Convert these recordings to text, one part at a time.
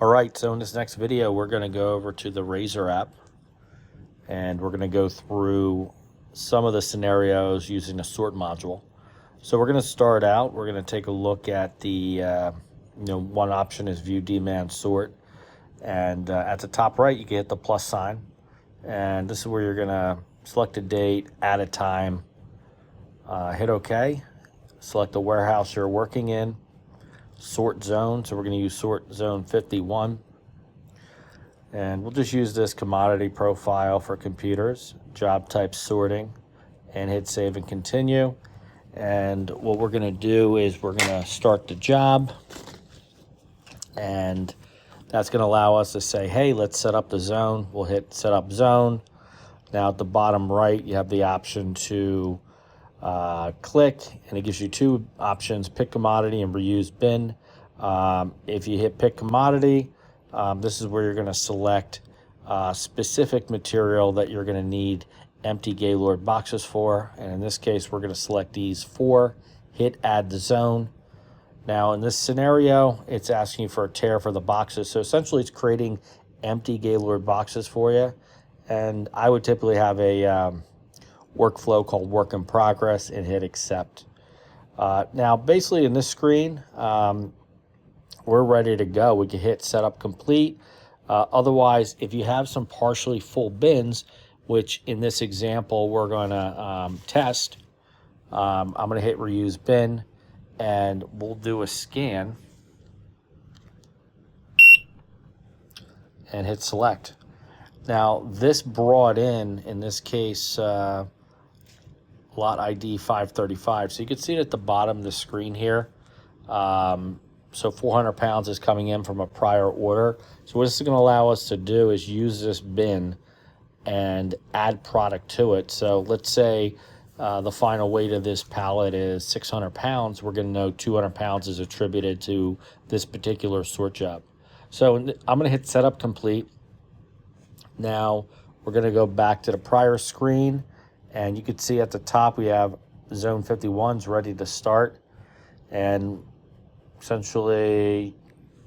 All right, so in this next video, we're going to go over to the Razor app, and we're going to go through some of the scenarios using the sort module. So we're going to start out, we're going to take a look at the, one option is view demand sort. And at the top right, you can hit the plus sign. And this is where you're going to select a date, add a time, hit OK, select the warehouse you're working in, sort zone. So we're going to use sort zone 51. And we'll just use this commodity profile for computers, job type sorting, and hit save and continue. And what we're going to do is we're going to start the job, and that's going to allow us to say, hey, let's set up the zone. We'll hit set up zone. Now at the bottom right, you have the option to click, and it gives you two options, pick commodity and reuse bin. If you hit pick commodity, this is where you're going to select specific material that you're going to need empty Gaylord boxes for. And in this case, we're going to select these four, hit add the zone. Now in this scenario, it's asking you for a tear for the boxes. So essentially it's creating empty Gaylord boxes for you. And I would typically have a workflow called work in progress and hit accept. Now basically in this screen, we're ready to go. We can hit setup complete. Otherwise, if you have some partially full bins, which in this example we're going to test, I'm going to hit reuse bin, and we'll do a scan and hit select. Now this brought in this case, lot ID 535. So you can see it at the bottom of the screen here. So 400 pounds is coming in from a prior order. So what this is going to allow us to do is use this bin and add product to it. So let's say the final weight of this pallet is 600 pounds. We're going to know 200 pounds is attributed to this particular sort job. So I'm going to hit setup complete. Now we're going to go back to the prior screen, and you can see at the top we have zone 51's ready to start. And essentially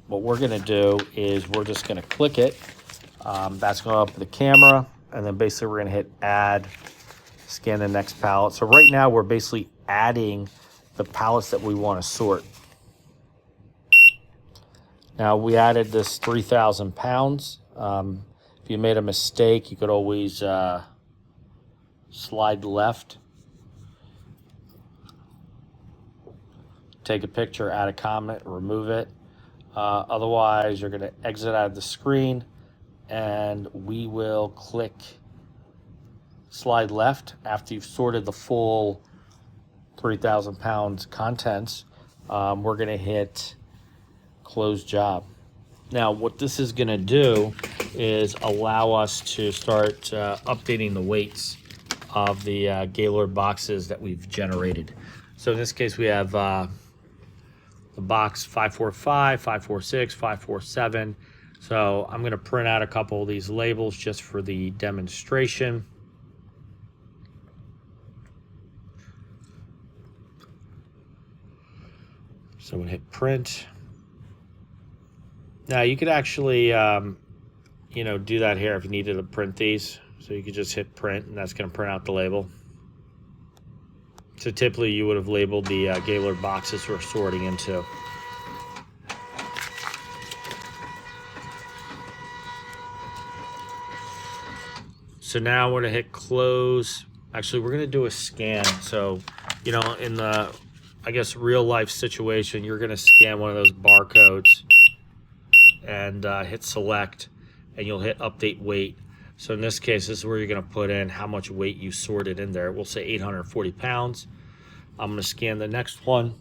what we're going to do is we're just going to click it. That's going to open the camera, and then basically we're going to hit add, scan the next pallet. So right now we're basically adding the pallets that we want to sort. Now we added this 3,000 pounds. If you made a mistake, you could always slide left, take a picture, add a comment, remove it. Otherwise, you're going to exit out of the screen, and we will click slide left after you've sorted the full 3,000 pounds contents. We're going to hit close job. Now, what this is going to do is allow us to start updating the weights of the Gaylord boxes that we've generated. So in this case, we have the box 545, 546, 547. So I'm going to print out a couple of these labels just for the demonstration. So I'm going to hit print. Now you could actually, do that here if you needed to print these. So you could just hit print, and that's going to print out the label. So typically you would have labeled the Gaylord boxes we're sorting into. So now we're going to hit close. Actually, we're going to do a scan. So, in the, real life situation, you're going to scan one of those barcodes and hit select, and you'll hit update weight. So in this case, this is where you're going to put in how much weight you sorted in there. We'll say 840 pounds. I'm going to scan the next one.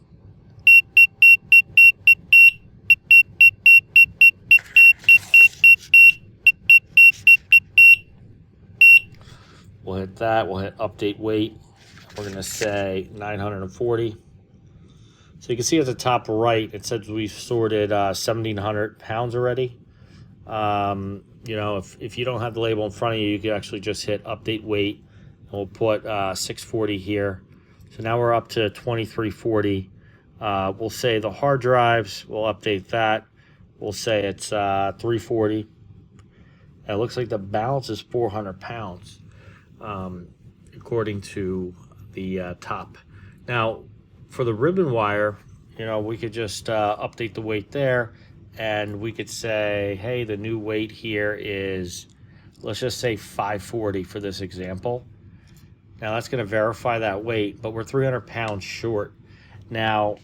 We'll hit that. We'll hit update weight. We're going to say 940. So you can see at the top right, it says we've sorted 1,700 pounds already. If you don't have the label in front of you, you can actually just hit update weight, and we'll put 640 here. So now we're up to 2340. We'll say the hard drives, we'll update that. we'll say it's 340. And it looks like the balance is 400 pounds, according to the top. Now, for the ribbon wire, you know, we could just update the weight there, and we could say, hey, the new weight here is, let's just say 540 for this example. Now that's going to verify that weight, but we're 300 pounds short. Now,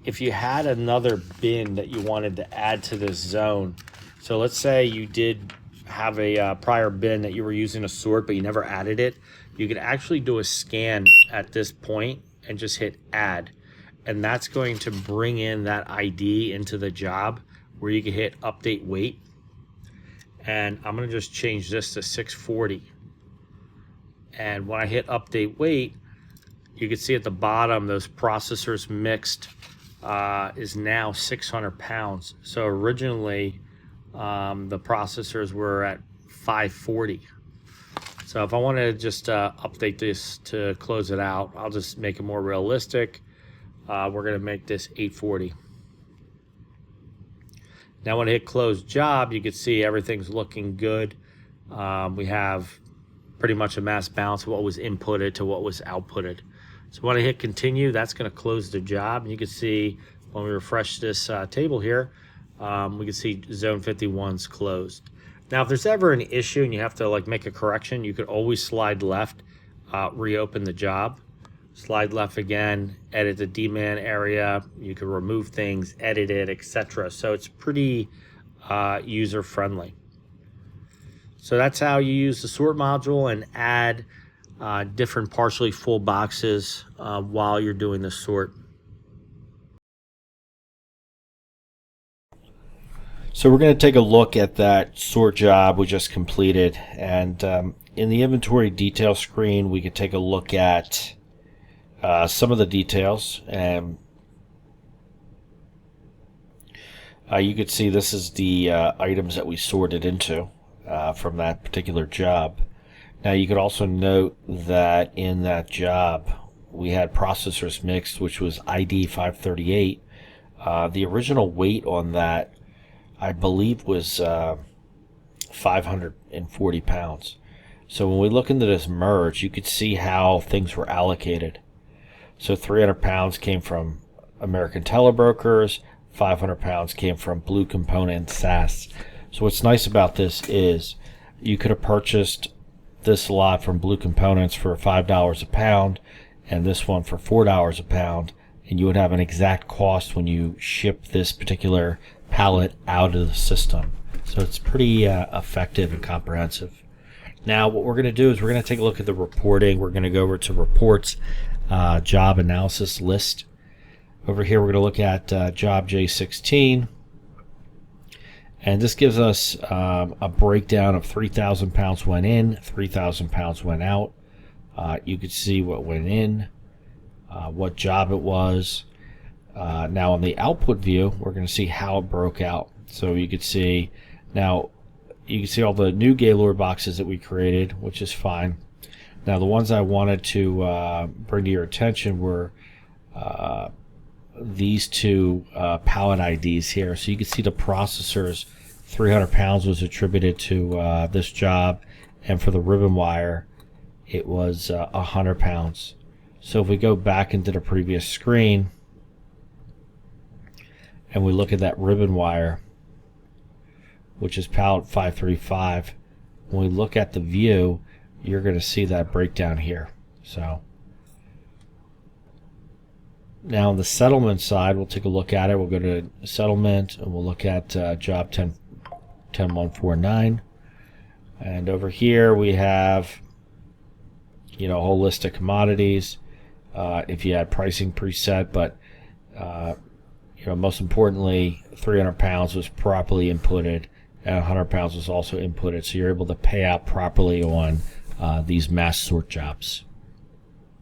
if you had another bin that you wanted to add to this zone, so let's say you did have a prior bin that you were using to sort, but you never added it, you could actually do a scan at this point and just hit add. And that's going to bring in that ID into the job where you can hit update weight. And I'm going to just change this to 640. And when I hit update weight, you can see at the bottom, those processors mixed is now 600 pounds. So originally, the processors were at 540. So if I want to just update this to close it out, I'll just make it more realistic. We're going to make this 840. Now when I hit close job, you can see everything's looking good. We have pretty much a mass balance of what was inputted to what was outputted. So when I hit continue, that's going to close the job. And you can see when we refresh this table here, we can see zone 51's closed. Now, if there's ever an issue and you have to like make a correction, you could always slide left, reopen the job, slide left again, edit the D-man area. You can remove things, edit it, etc. So it's pretty user-friendly. So that's how you use the sort module and add different partially full boxes while you're doing the sort. So we're going to take a look at that sort job we just completed, and in the inventory detail screen we could take a look at some of the details, and you could see this is the items that we sorted into from that particular job. Now you could also note that in that job we had processors mixed, which was ID 538. The original weight on that, I believe, was 540 pounds. So when we look into this merge, you could see how things were allocated. So 300 pounds came from American Telebrokers, 500 pounds came from Blue Component SAS. So what's nice about this is you could have purchased this lot from Blue Components for $5 a pound and this one for $4 a pound, and you would have an exact cost when you ship this particular pallet out of the system. So it's pretty effective and comprehensive. Now what we're going to do is we're going to take a look at the reporting. We're going to go over to reports, job analysis list. Over here we're going to look at job J16, and this gives us a breakdown of 3,000 pounds went in, 3,000 pounds went out. You could see what went in, what job it was. Now on the output view, we're going to see how it broke out. So you could see, now you can see all the new Gaylord boxes that we created, which is fine. Now the ones I wanted to bring to your attention were these two pallet IDs here. So you can see the processors, 300 pounds was attributed to this job, and for the ribbon wire it was 100 pounds. So if we go back into the previous screen and we look at that ribbon wire, which is pallet 535, when we look at the view, you're going to see that breakdown here. So now on the settlement side, we'll take a look at it. We'll go to settlement and we'll look at job 10149, and over here we have, you know, a whole list of commodities. If you had pricing preset, but you know, most importantly, 300 pounds was properly inputted and 100 pounds was also inputted, so you're able to pay out properly on these mass sort jobs.